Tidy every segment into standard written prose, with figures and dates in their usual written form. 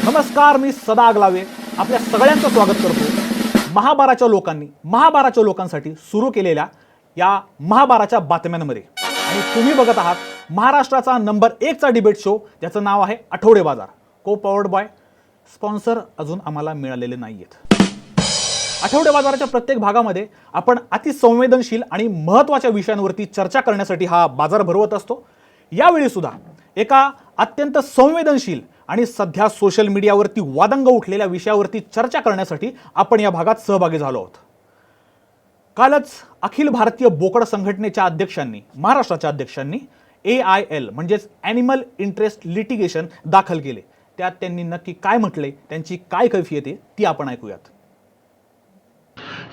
नमस्कार, मी सदा आगलावे आपल्या सगळ्यांचं स्वागत करतो महाभारतच्या लोकांसाठी सुरू केलेल्या या महाभारतच्या बातम्यांमध्ये। आणि तुम्ही बघत आहात महाराष्ट्राचा नंबर 1 चा डिबेट शो, ज्याचं नाव आहे आठवडे बाजार, को पॉवर्ड बाय। स्पॉन्सर अजून आम्हाला मिळालेले नाहीयेत। आठवडे बाजाराच्या प्रत्येक भागामध्ये आपण अतिसंवेदनशील आणि महत्त्वाच्या विषयांवरती चर्चा करण्यासाठी हा बाजार भरवत असतो। यावेळी सुद्धा एका अत्यंत संवेदनशील आणि सध्या सोशल मीडियावरती वादंग उठलेल्या विषयावरती चर्चा करण्यासाठी आपण या भागात सहभागी झालो आहोत। कालच अखिल भारतीय बोकड संघटनेच्या अध्यक्षांनी, महाराष्ट्राच्या अध्यक्षांनी AIL म्हणजेच ॲनिमल इंटरेस्ट लिटिगेशन दाखल केले। त्यात त्यांनी नक्की काय म्हटले, त्यांची काय कैफियत आहे ती आपण ऐकूयात।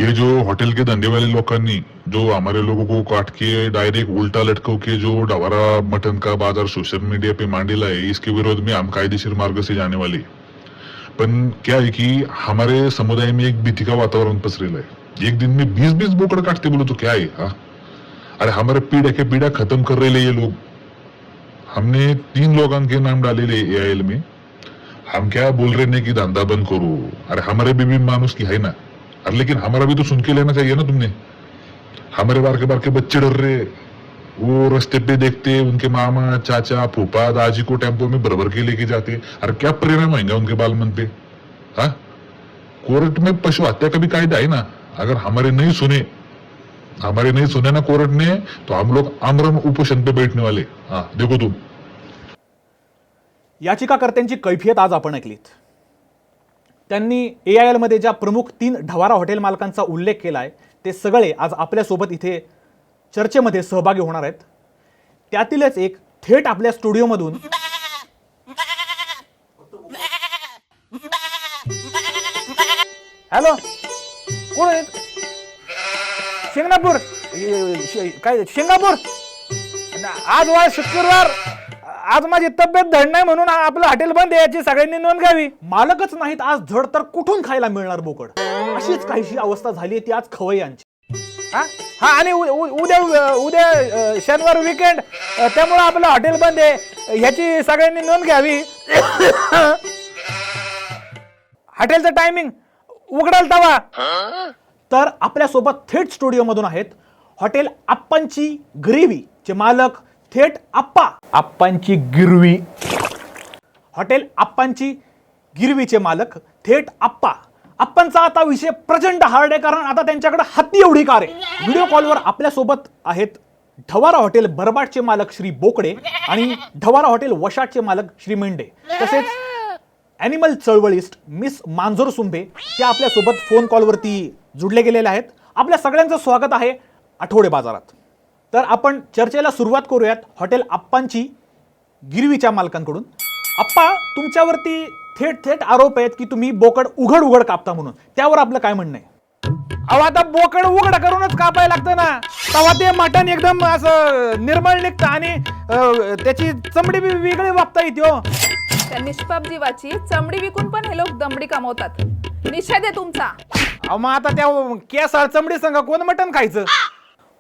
ये जो होटल के धंधे वाले लोकांनी जो हमारे लोगों को काट के डायरेक्ट उल्टा लटको के जो डवारा मटन का बाजार सोशल मीडिया पे मांडेला है, इसके विरोध में हम कायदेशीर मार्ग से जाने वाले। पण क्या है कि हमारे समुदाय में एक भीति का वातावरण पसरेला है। एक दिन में 20-20 बोकड़ काटते बोलो तो क्या है? हाँ, अरे हमारे पीढ़ा के पीढ़ा खत्म कर रहे ये लोग। हमने 3 लोगों के नाम डाले AIL में। हम क्या बोल रहे हैं कि धंधा बंद करो? अरे हमारे भी मानुस की है ना, अरे लेकिन हमारा भी तो सुन के लेना चाहिए ना तुमने। हमारे बार के बच्चे डर रहे, वो रास्ते पे देखते उनके मामा चाचा फूफा दाजी को टेम्पो में भर के लेके जाते। अरे क्या परिणाम आएगा उनके बाल मन पे? हाँ, कोर्ट में पशु हत्या का भी कायदा है ना। अगर हमारे नहीं सुने ना कोर्ट ने, तो हम लोग आमरण उपोषण पे बैठने वाले। हाँ देखो तुम। याचिकाकर्त्यांची कैफियत आज आपण ऐकलीत। त्यांनी AIL मध्ये ज्या प्रमुख 3 ढवारा हॉटेल मालकांचा उल्लेख केलाय, ते सगळे आज आपल्यासोबत इथे चर्चेमध्ये सहभागी होणार आहेत। त्यातीलच एक थेट आपल्या स्टुडिओमधून हॅलो, कोण आहे? शिंगणापूर काय शिंगापूर? आज वार शुक्रवार, आज माझी तब्येत धड नाही म्हणून आपलं हॉटेल बंद आहे, याची सगळ्यांनी नोंद घ्यावी। मालकच नाहीत आज धड, तर कुठून खायला मिळणार बोकड? अशीच काहीशी अवस्था झाली आहे ती आज खवय्यांची। हा आणि उद्या शनिवार वीकेंड, त्यामुळे आपलं हॉटेल बंद आहे, ह्याची सगळ्यांनी नोंद घ्यावी। हॉटेलचं टायमिंग उघडाल तवा। तर आपल्यासोबत थेट स्टुडिओ मधून आहेत हॉटेल आप्पांची गिरवी चे मालक थेट आप्पांची गिरवी। हॉटेल आप्पांची गिरवीचे मालक थेट आप्पांचा आता विषय प्रचंड हार्ड आहे, कारण आता त्यांच्याकडे हत्ती एवढी कार आहे। व्हिडिओ कॉलवर आपल्यासोबत आहेत ढवारा हॉटेल बरबाटचे मालक श्री बोकडे आणि ढवारा हॉटेल वशाटचे मालक श्री मेंढे, तसेच ॲनिमल चळवळीस्ट मिस मांजोर सुंभे, त्या आपल्यासोबत फोन कॉलवरती जुडले गेलेले आहेत। आपल्या सगळ्यांचं स्वागत आहे आठवडे बाजारात। तर आपण चर्चेला सुरुवात करूयात हॉटेल आप्पांची गिरवीच्या मालकांकडून। आप्पा, तुमच्यावरती थेट आरोप आहेत की तुम्ही बोकड उघड कापता म्हणून, त्यावर आपलं काय म्हणणं आहे? अहो, आता बोकड उघड करूनच कापायला लागतं ना, तेव्हा ते मटण एकदम असं निर्मळ निघतं आणि त्याची चमडी बी वेगळी वापता येते। हो, त्या निष्पाप जीवाची चमडी विकून पण हे लोक दमडी कमवतात। निषेध आहे तुमचा। अहो, मग आता त्या केसाळ चमडी संग कोण मटण खायचं?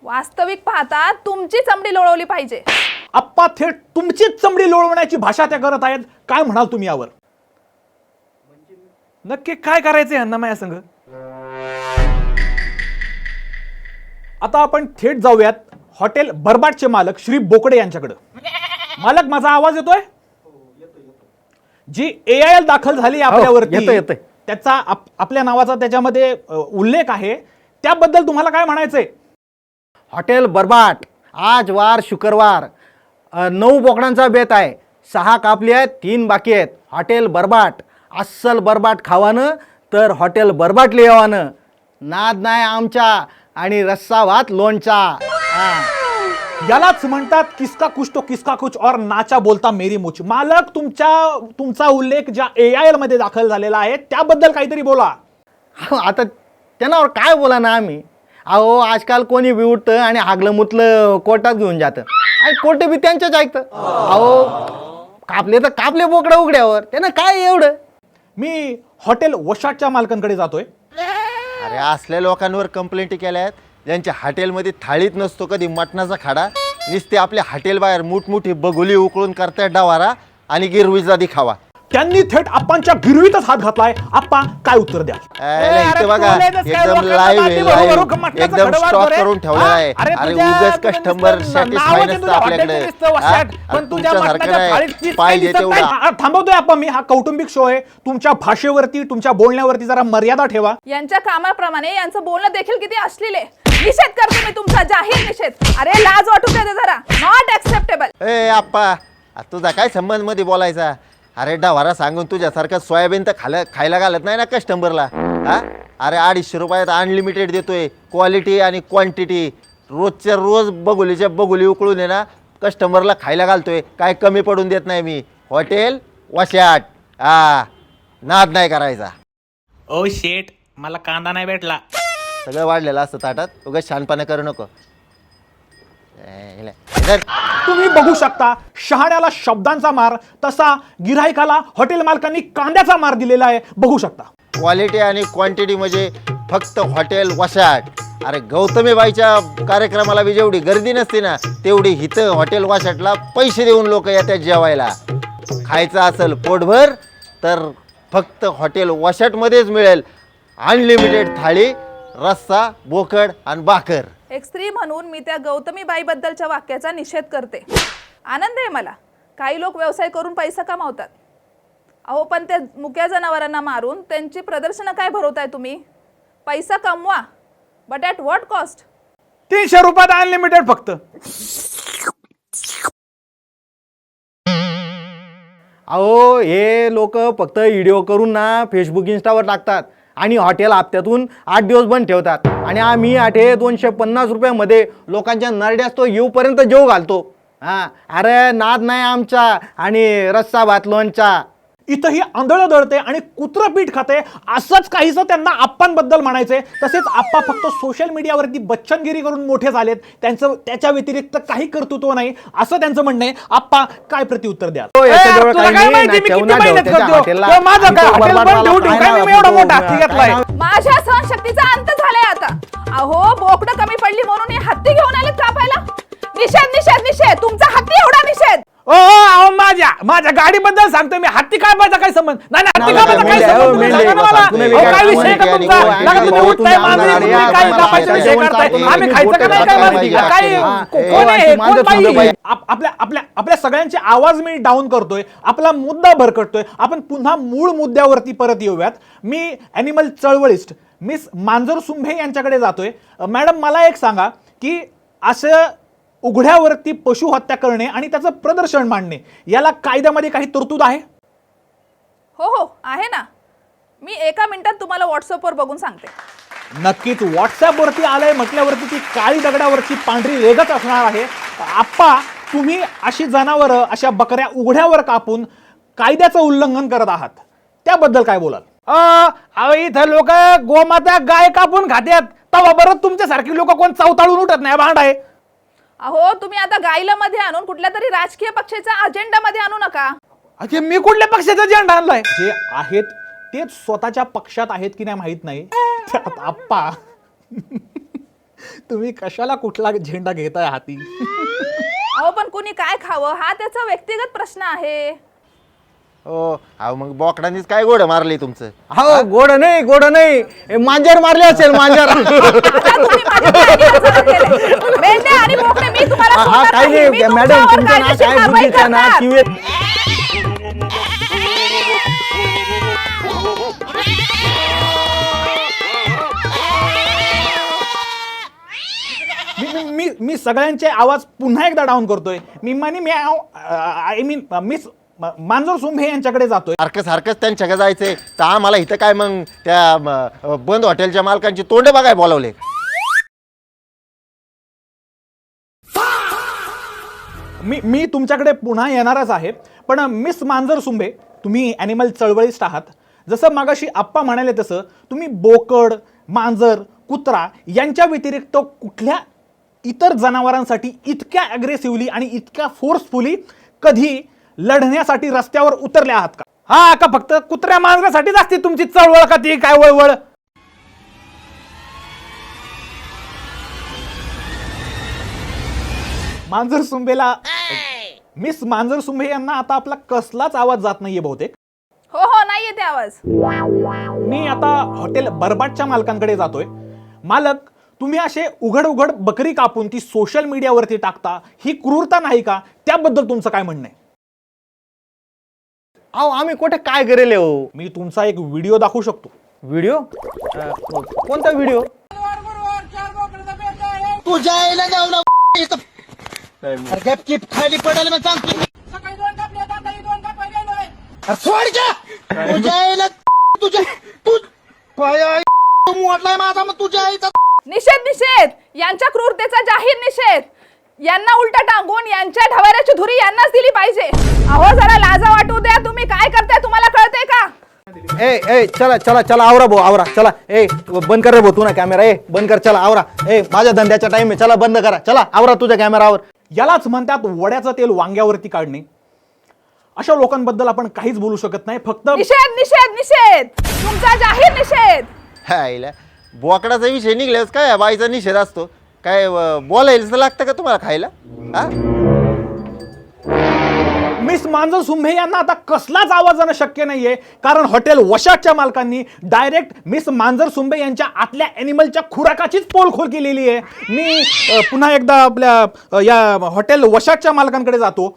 वास्तविक पाहता तुमची चमडी लोळवली पाहिजे। आप्पा, थेट तुमचीच चमडी लोळवण्याची भाषा त्या करत आहेत, काय म्हणाल तुम्ही यावर? नक्की काय करायचंय यांना माझ्या संग? आता आपण थेट जाऊयात हॉटेल बरबाटचे मालक श्री बोकडे यांच्याकडे। मालक, माझा आवाज येतोय? जी AIL दाखल झाली आपल्यावरती, येतोय। त्याचा आपल्या नावाचा त्याच्यामध्ये उल्लेख आहे, त्याबद्दल तुम्हाला काय म्हणायचंय? हॉटेल बरबाट, आज वार शुक्रवार, 9 बोकडांचा बेत आहे, 6 कापली आहेत, 3 बाकी आहेत। हॉटेल बरबाट, अस्सल बरबाट खावानं तर हॉटेल बरबाटले येवानं। नाद नाही आमचा आणि रस्सा भात लोणचा। यालाच म्हणतात किसका कुछ और नाचा बोलता मेरी मुछ। मालक, तुमचा उल्लेख ज्या AIL मध्ये दाखल झालेला आहे त्याबद्दल काहीतरी बोला। आता त्यांनावर काय बोला ना आम्ही? अहो, आजकाल कोणी बी उठतं आणि हागलं मुतलं कोर्टात घेऊन जातं आणि कोर्ट बी त्यांच्याच ऐकतं। अहो, कापले तर कापले बोकडं उघड्यावर, त्यांना काय एवढं? मी हॉटेल वशाटच्या मालकांकडे जातोय। अरे असल्या लोकांवर कंप्लेंट केल्या आहेत, ज्यांच्या हॉटेलमध्ये थाळीत नसतो कधी मटणाचा खाडा, नुसते आपल्या हॉटेल बाहेर मोठमोठी बगुली उकळून करतायत डवारा आणि गिरवीचा दिखावा। त्यांनी थेट आप्पांच्या गिरवीतच हात घातलाय. आप्पा काय उत्तर द्या? इथे बघा एकदम लाईव्ह एकदम स्टॉक करून ठेवलेला आहे. अरे उगाच कस्टमर सॅटिस्फाय नसतं आपल्याकडे. पण तुमच्यासारखं नाही पाहिजे तेवढा. थांबवतोय आप्पा मी. हा कौटुंबिक शो आहे. तुमच्या भाषेवरती तुमच्या बोलण्यावरती जरा मर्यादा ठेवा. यांच्या कामाप्रमाणे यांचं बोलणं देखील किती अश्लील आहे. निषेध करते मी तुमचा, जाहीर निषेध. अरे लाज वाटू दे जरा. Not acceptable. ए आप्पा तुझा काय संबंध मध्ये बोलायचा? अरे डवारा सांगून तुझ्यासारखं सोयाबीन तर खायला घालत नाही ना कस्टमरला. हा अरे 250 रुपयात अनलिमिटेड देतोय. क्वालिटी आणि क्वांटिटी रोजच्या रोज बगुलीच्या बगुली उकळून आहे ना कस्टमरला खायला घालतोय. काय कमी पडून देत नाही मी. हॉटेल वशाट. नाद नाही करायचा. ओ शेट मला कांदा नाही भेटला. सगळं वाढलेलं असतं ताटात. उगाच शहाणपणा करू नको. तुम्ही बघू शकता शहाण्याला शब्दांचा मार, तसा गिऱ्हाईकाला हॉटेल मालकांनी कांद्याचा मार दिलेला आहे. बघू शकता. क्वालिटी आणि क्वांटिटी म्हणजे फक्त हॉटेल वशाट. अरे गौतमीबाईच्या कार्यक्रमाला बी जेवढी गर्दी नसते ना तेवढी इथं हॉटेल वशाटला पैसे देऊन लोक येतात जेवायला. खायचं असेल पोटभर तर फक्त हॉटेल वशाटमध्येच मिळेल. अनलिमिटेड थाळी, रस्सा, बोकड आणि भाकर. एक स्त्री म्हणून मी त्या गौतमीबाई बद्दलच्या वाक्याचा निषेध करते. आनंद आहे मला. काही लोक व्यवसाय करून पैसा कमावतात. अहो पण त्या मुक्या जनावरांना मारून त्यांची प्रदर्शनं काय भरवताय तुम्ही? पैसा कमवा, बट ॲट व्हॉट कॉस्ट? 300 रुपयात अनलिमिटेड फक्त. अहो हे लोक फक्त व्हिडिओ करून ना फेसबुक इंस्टावर टाकतात आणि हॉटेल हप्त्यातून 8 दिवस बंद ठेवतात. आणि आम्ही 250 रुपयामध्ये लोकांच्या नरड्यास तो येऊपर्यंत जेव घालतो. अरे नाद नाही आमचा. आणि रस्सा भात लोणचा. इथंही आंधळं दळते आणि कुत्रं पीठ खाते असंच काहीसं त्यांना आप्पांबद्दल म्हणायचंय. तसेच आप्पा फक्त सोशल मीडियावरती बच्चनगिरी करून मोठे झालेत. त्याच्या व्यतिरिक्त काही कर्तृत्व नाही असं त्यांचं म्हणणं आहे. आप्पा काय प्रत्युत्तर द्याल? माझ्या सहनशक्तीचा अंत झालाय आता. अहो बोकडं कमी पडली म्हणून हे हत्ती घेऊन आलेत कापायला. निषेध निषेध निषेध. तुमचा हत्ती एवढा निषेध. ओ माझ्या गाडीबद्दल सांगतोय मी. हत्ती कापायचा काय संबंध नाही. हत्ती कापायचा काय संबंध? तुम्ही सांगा ना मला. काय विषय का तुमचा? लगा तुम्ही उठताय मांजरी, तुम्ही काय कापायचा विषय करताय? आम्ही खायचं का नाही काय? कोण आहे? कोण बाई? आपल्या सगळ्यांचे आवाज मी डाऊन करतोय. आपला मुद्दा भरकटतोय. आपण पुन्हा मूळ मुद्द्यावरती परत येऊयात. मी ॲनिमल चळवळिस्ट मिस मांजर सुंभे यांच्याकडे जातोय. मॅडम मला एक सांगा की असं उघड्यावरती पशु हत्या करणे आणि त्याचं प्रदर्शन मांडणे याला कायद्यामध्ये काही तरतूद आहे? हो आहे ना. मी एका मिनिटात तुम्हाला व्हॉट्सअपवर बघून सांगते. नक्कीच. व्हॉट्सअपवरती आलंय म्हटल्यावरती ती काळी दगडावरची पांढरी रेघच असणार आहे. आप्पा तुम्ही अशी जनावरं, अशा बकऱ्या उघड्यावर कापून कायद्याचं उल्लंघन करत आहात. त्याबद्दल काय बोलाल? इथं लोक गोमाता गाय कापून खात्यात तवा बरं तुमच्यासारखी लोक कोण चवताळून उठत नाही. भांड आहे. अहो तुम्ही आता गाईला मध्ये आणून कुठल्या तरी राजकीय पक्षाच्या अजेंडा मध्ये आणू नका. अरे मी कुठल्या पक्षाचा अजेंडा आणलाय? जे आहेत तेच स्वतःच्या पक्षात आहेत की नाही माहित नाही. आप्पा तुम्ही कशाला कुठला झेंडा घेताय हाती? अहो पण कुणी काय खावं हा त्याचा व्यक्तिगत प्रश्न आहे. हो अहो मग बोकडांनीच काय गोड मारली तुमचं? हो गोड नाही मांजर मारले असेल. मांजर हा काही नाही मॅडम. तुमचं ना काय बुद्धीचं ना मी सगळ्यांचे आवाज पुन्हा एकदा डाऊन करतोय. मिस मांजर सुंभे यांच्याकडे जातोय. सारखंच त्यांच्याकडे जायचंय तर आम्हाला इथं काय मग त्या बंद हॉटेलच्या मालकांची तोंड बघाय बोलावले? मी तुमच्याकडे पुन्हा येणारच आहे. पण मिस मांजर सुंभे तुम्ही ॲनिमल चळवळीस्ट आहात. जसं मागाशी आप्पा म्हणाले तसं तुम्ही बोकड, मांजर, कुत्रा यांच्या व्यतिरिक्त कुठल्या इतर जनावरांसाठी इतक्या ॲग्रेसिव्हली आणि इतक्या फोर्सफुली कधी लढण्यासाठी रस्त्यावर उतरले आहात का? का फक्त कुत्र्या मांजरासाठीच असते तुमची चळवळ का ती काय वळवळ? मांजर सुंभेला मिस मांजर सुंभे यांना आता आपला कसलाच आवाज जात नाहीये बहुतेक. हो हो नाही येते आवाज. मी आता हॉटेल बरबाटच्या मालकांकडे जातोय. मालक, तुम्ही असे उघड उघड बकरी कापून ती सोशल मीडियावरती टाकता, ही क्रूरता नाही का? त्याबद्दल तुमचं काय म्हणणं आहे? अहो आम्ही कुठे काय करेल हो? मी तुमचा एक व्हिडिओ दाखवू शकतो. व्हिडिओ? कोणता व्हिडिओ? तुझ्या आईला जाऊ ना गपचिप खाली पडेल मग सांगतो. सोड घ्या तुझ्या आईला तुझ्या तू मोडलाय माझा मग तुझ्या आईचा. निषेध निषेध, यांच्या क्रूरतेचा जाहीर निषेध. यांना उलटा टांगून यांच्या ढवाऱ्याची धुरी यांनाच दिली पाहिजे. अहो जरा लाजा वाटू द्या. तुम्ही काय करताय तुम्हाला कळतंय का? ए चला चला चला आवरा भाऊ आवरा. चला बंद कर रे भाऊ तू ना कॅमेरा. बंद कर. चला आवरा. माझ्या धंद्याचा टाइम आहे. चला बंद करा. चला आवरा तुझ्या कॅमेरावर. यालाच म्हणतात वड्याचं तेल वांग्यावरती काढणे. अशा लोकांबद्दल आपण काहीच बोलू शकत नाही. फक्त निषेध निषेध निषेध, तुमचा जाहीर निषेध. आईला बोकडाचा विषय निघल्यास काय बाईचा निषेध असतो काय? बोलायला लागतं का तुम्हाला खायला? हा मिस मांजर सुंभे यांना आता कसलाच आवाज आणणं शक्य नाहीये, कारण हॉटेल वशाटच्या मालकांनी डायरेक्ट मिस मांजर सुंभे यांच्या आतल्या ॲनिमलच्या खुराकाचीच पोलखोल केलेली आहे. मी पुन्हा एकदा आपल्या या हॉटेल वशाटच्या मालकांकडे जातो.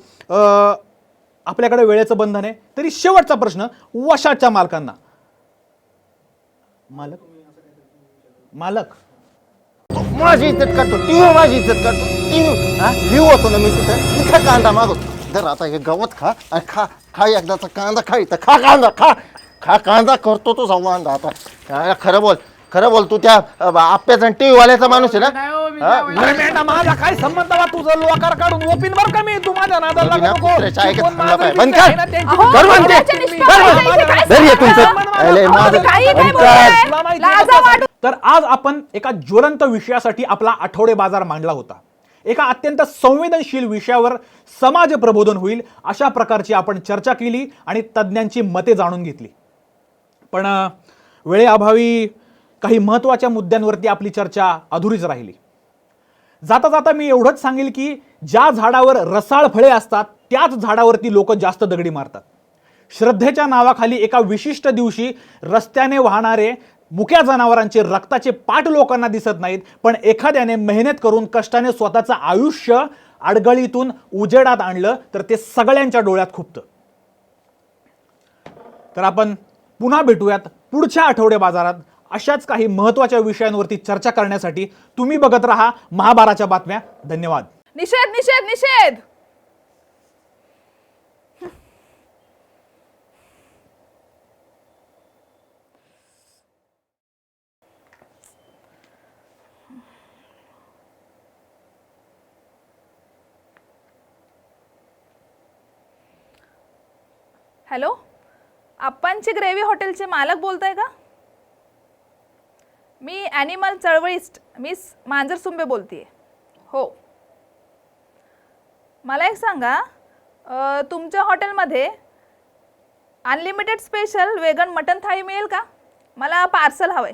आपल्याकडे वेळेचं बंधन आहे, तरी शेवटचा प्रश्न वशाटच्या मालकांना. मालक मालक माझी इज्जत करतो ती, माझी इज्जत करतो ती. लिहू होतो ना मी तिथं कांदा मागवतो. जर आता हे गवत खा आणि खा खा एकदाचा कांदा खा. इथं खा कांदा खा खा कांदा करतो तो संवाद. आता खरं बोल तू त्या आप्याचा आणि टीव्ही वाल्याचा माणूस आहे ना? अरे बेटा, माझा काय संबंध बा? तुझं लोकार काढून ओपीन बर का मी. तू माझ्या नादाला लागू नको. कुत्र्याच्या ऐकत कोण थांबला माझं पाय. बंद दिसतं कर. आहे ना, त्यांची अहो, कर म्हणते. वड्याच्या निष्ठा कर आहे, म्हणते. इथे काय घरी ये चाललंय? तुमचं. अरे अहो, माझं तुम्ही काही काय बंद बोलताय? कर. तुला माहिती आहे लाजा का? वाटू. तर आज आपण एका ज्वलंत विषयासाठी आपला आठवडे बाजार मांडला होता. एका अत्यंत संवेदनशील विषयावर समाज प्रबोधन होईल अशा प्रकारची आपण चर्चा केली आणि तज्ज्ञांची मते जाणून घेतली. पण वेळेअभावी काही महत्त्वाच्या मुद्द्यांवरती आपली चर्चा अधुरीच राहिली. जाता जाता मी एवढंच सांगेल की ज्या झाडावर रसाळ फळे असतात त्याच झाडावरती लोक जास्त दगडी मारतात. श्रद्धेच्या नावाखाली एका विशिष्ट दिवशी रस्त्याने वाहणारे मुक्या जनावरांचे रक्ताचे पाट लोकांना दिसत नाहीत, पण एखाद्याने मेहनत करून कष्टाने स्वतःचं आयुष्य अडगळीतून उजेडात आणलं तर ते सगळ्यांच्या डोळ्यात खुपतं. तर आपण पुन्हा भेटूयात पुढच्या आठवडे बाजारात अशाच काही महत्त्वाच्या विषयांवरती चर्चा करण्यासाठी. तुम्ही बघत राहा महाभारतच्या बातम्या. धन्यवाद. निषेध निषेध निषेध. हॅलो, आप्पांची ग्रेव्ही हॉटेलचे मालक बोलताय का? मी ॲनिमल चळवळीस्ट मिस मांजर सुंबे बोलतेय. हो, मला एक सांगा, तुमच्या हॉटेलमध्ये अनलिमिटेड स्पेशल वेगन मटन थाळी मिळेल का? मला पार्सल हवं आहे.